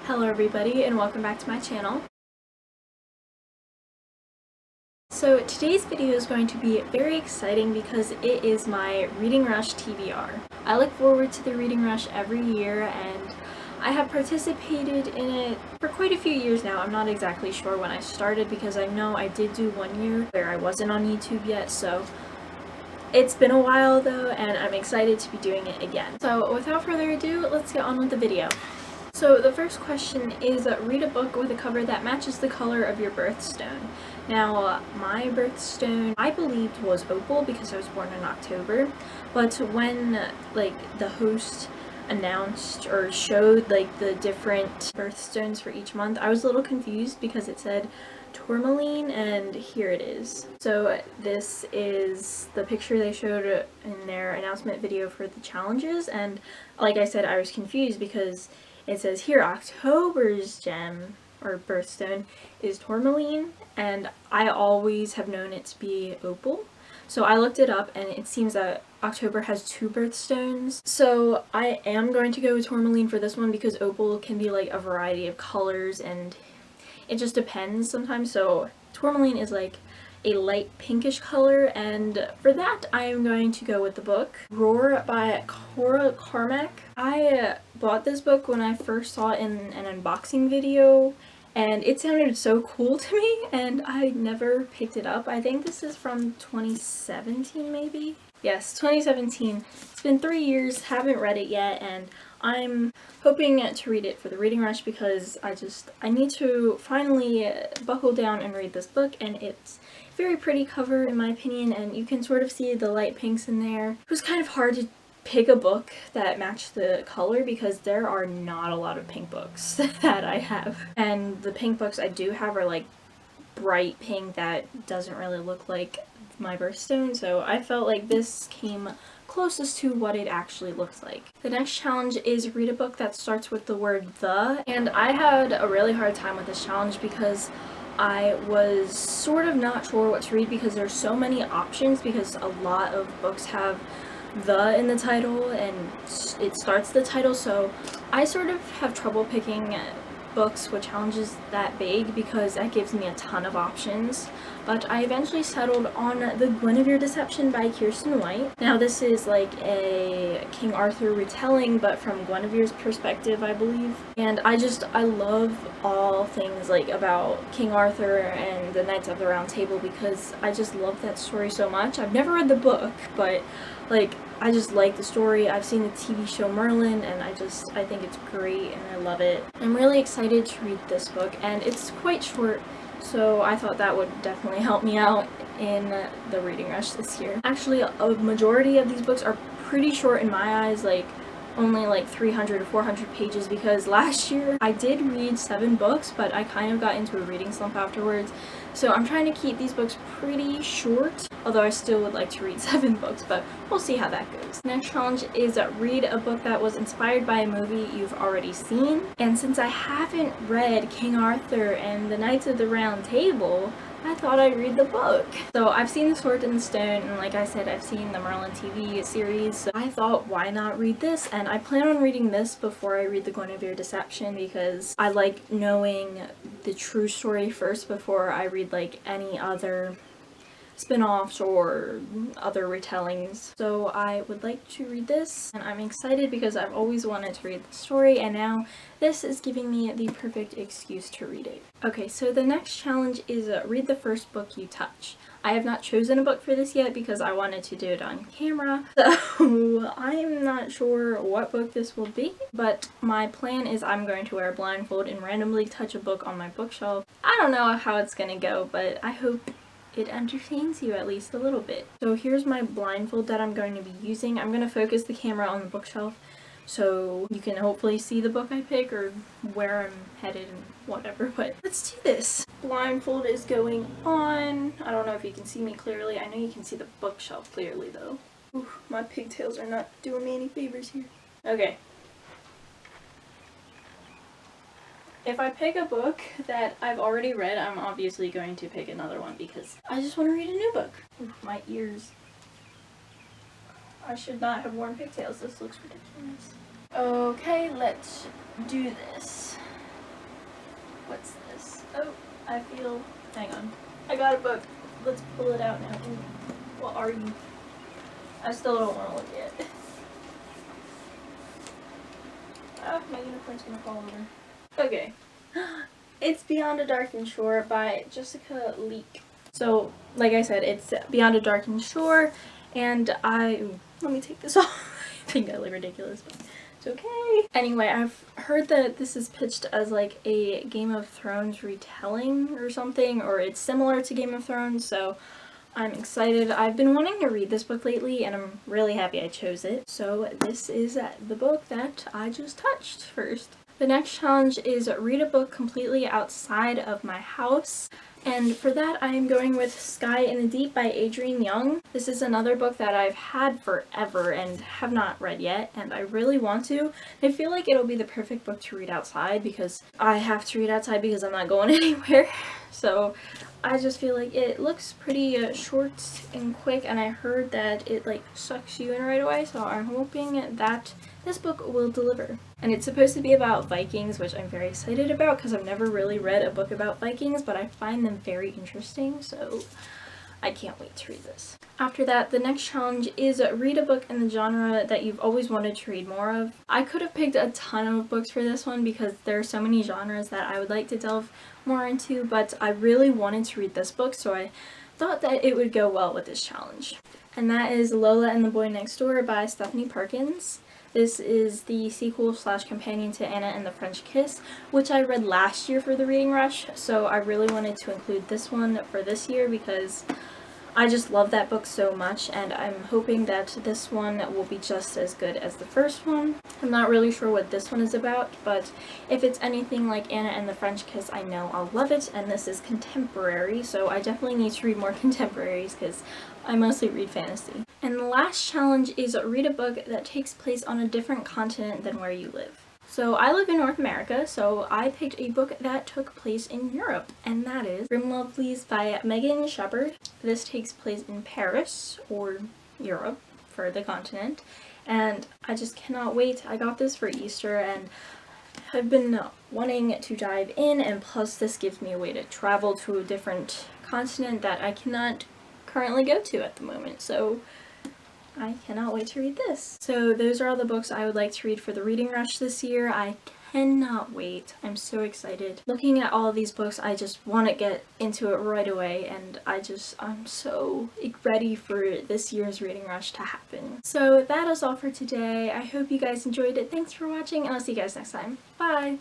Hello everybody and welcome back to my channel. So today's video is going to be very exciting because it is my Reading Rush TBR. I look forward to the Reading Rush every year and I have participated in it for quite a few years now. I'm not exactly sure when I started because I know I did do one year where I wasn't on YouTube yet, so it's been a while though and I'm excited to be doing it again. So without further ado, let's get on with the video. So the first question is read a book with a cover that matches the color of your birthstone. Now my birthstone I believed was opal because I was born in October, but when the host announced or showed the different birthstones for each month, I was a little confused because it said tourmaline and here it is. So this is the picture they showed in their announcement video for the challenges, and like I said, I was confused because it says here October's gem or birthstone is tourmaline and I always have known it to be opal. So I looked it up and it seems that October has two birthstones. So I am going to go with tourmaline for this one because opal can be a variety of colors and it just depends sometimes. So tourmaline is a light pinkish color, and for that I am going to go with the book Roar by Cora Carmack. I bought this book when I first saw it in an unboxing video and it sounded so cool to me and I never picked it up. I think this is from 2017 maybe? Yes, 2017. It's been 3 years, haven't read it yet, and I'm hoping to read it for the Reading Rush because I need to finally buckle down and read this book, and it's a very pretty cover in my opinion, and you can sort of see the light pinks in there. It was kind of hard to pick a book that matched the color because there are not a lot of pink books that I have, and the pink books I do have are bright pink that doesn't really look like my birthstone, so I felt like this came closest to what it actually looks like. The next challenge is read a book that starts with the word the, and I had a really hard time with this challenge because I was sort of not sure what to read because there's so many options, because a lot of books have the in the title and it starts the title, so I sort of have trouble picking books with challenges that big because that gives me a ton of options. But I eventually settled on The Guinevere Deception by Kirsten White. Now this is a King Arthur retelling but from Guinevere's perspective, I believe. And I love all things about King Arthur and the Knights of the Round Table because I just love that story so much. I've never read the book, but I just like the story. I've seen the TV show Merlin and I think it's great and I love it. I'm really excited to read this book and it's quite short, so I thought that would definitely help me out in the Reading Rush this year. Actually, a majority of these books are pretty short in my eyes, only 300 to 400 pages, because last year I did read 7 books but I kind of got into a reading slump afterwards. So I'm trying to keep these books pretty short, although I still would like to read 7 books, but we'll see how that goes. Next challenge is read a book that was inspired by a movie you've already seen. And since I haven't read King Arthur and the Knights of the Round Table, I thought I'd read the book. So I've seen The Sword in the Stone, and like I said, I've seen the Merlin TV series, so I thought why not read this, and I plan on reading this before I read The Guinevere Deception because I like knowing the true story first before I read any other spin-offs or other retellings. So I would like to read this and I'm excited because I've always wanted to read the story and now this is giving me the perfect excuse to read it. Okay, so the next challenge is read the first book you touch. I have not chosen a book for this yet because I wanted to do it on camera, so I'm not sure what book this will be, but my plan is I'm going to wear a blindfold and randomly touch a book on my bookshelf. I don't know how it's gonna go, but I hope it entertains you at least a little bit. So here's my blindfold that I'm going to be using. I'm going to focus the camera on the bookshelf so you can hopefully see the book I pick or where I'm headed and whatever, but let's do this. Blindfold is going on. I don't know if you can see me clearly. I know you can see the bookshelf clearly though. Oof, my pigtails are not doing me any favors here. Okay. If I pick a book that I've already read, I'm obviously going to pick another one because I just want to read a new book. Oof, my ears. I should not have worn pigtails. This looks ridiculous. Okay, let's do this. I feel. Hang on. I got a book. Let's pull it out now. Ooh, what are you? I still don't want to look at it. Ah, my unicorn's gonna fall over. Okay. It's Beyond a Darkened Shore by Jessica Leek. So, like I said, it's Beyond a Darkened Shore, and let me take this off. I think I look ridiculous, but it's okay. Anyway, I've heard that this is pitched as like a Game of Thrones retelling or something, or it's similar to Game of Thrones, so I'm excited. I've been wanting to read this book lately, and I'm really happy I chose it. So this is the book that I just touched first. The next challenge is read a book completely outside of my house. And for that, I am going with Sky in the Deep by Adrienne Young. This is another book that I've had forever and have not read yet, and I really want to. I feel like it'll be the perfect book to read outside because I have to read outside because I'm not going anywhere. So I just feel like it looks pretty short and quick, and I heard that it like sucks you in right away, so I'm hoping that this book will deliver. And it's supposed to be about Vikings, which I'm very excited about because I've never really read a book about Vikings, but I find them very interesting, so I can't wait to read this. After that, the next challenge is read a book in the genre that you've always wanted to read more of. I could have picked a ton of books for this one because there are so many genres that I would like to delve more into, but I really wanted to read this book, so I thought that it would go well with this challenge. And that is Lola and the Boy Next Door by Stephanie Perkins. This is the sequel / companion to Anna and the French Kiss, which I read last year for the Reading Rush, so I really wanted to include this one for this year because I just love that book so much, and I'm hoping that this one will be just as good as the first one. I'm not really sure what this one is about, but if it's anything like Anna and the French Kiss, I know I'll love it, and this is contemporary, so I definitely need to read more contemporaries because I mostly read fantasy. And the last challenge is read a book that takes place on a different continent than where you live. So I live in North America, so I picked a book that took place in Europe, and that is Grim Lovelies by Megan Shepherd. This takes place in Paris, or Europe, for the continent, and I just cannot wait. I got this for Easter, and I've been wanting to dive in, and plus this gives me a way to travel to a different continent that I cannot currently go to at the moment, so I cannot wait to read this. So those are all the books I would like to read for the Reading Rush this year. I cannot wait. I'm so excited. Looking at all of these books, I just want to get into it right away, and I'm so ready for this year's Reading Rush to happen. So that is all for today. I hope you guys enjoyed it. Thanks for watching, and I'll see you guys next time. Bye!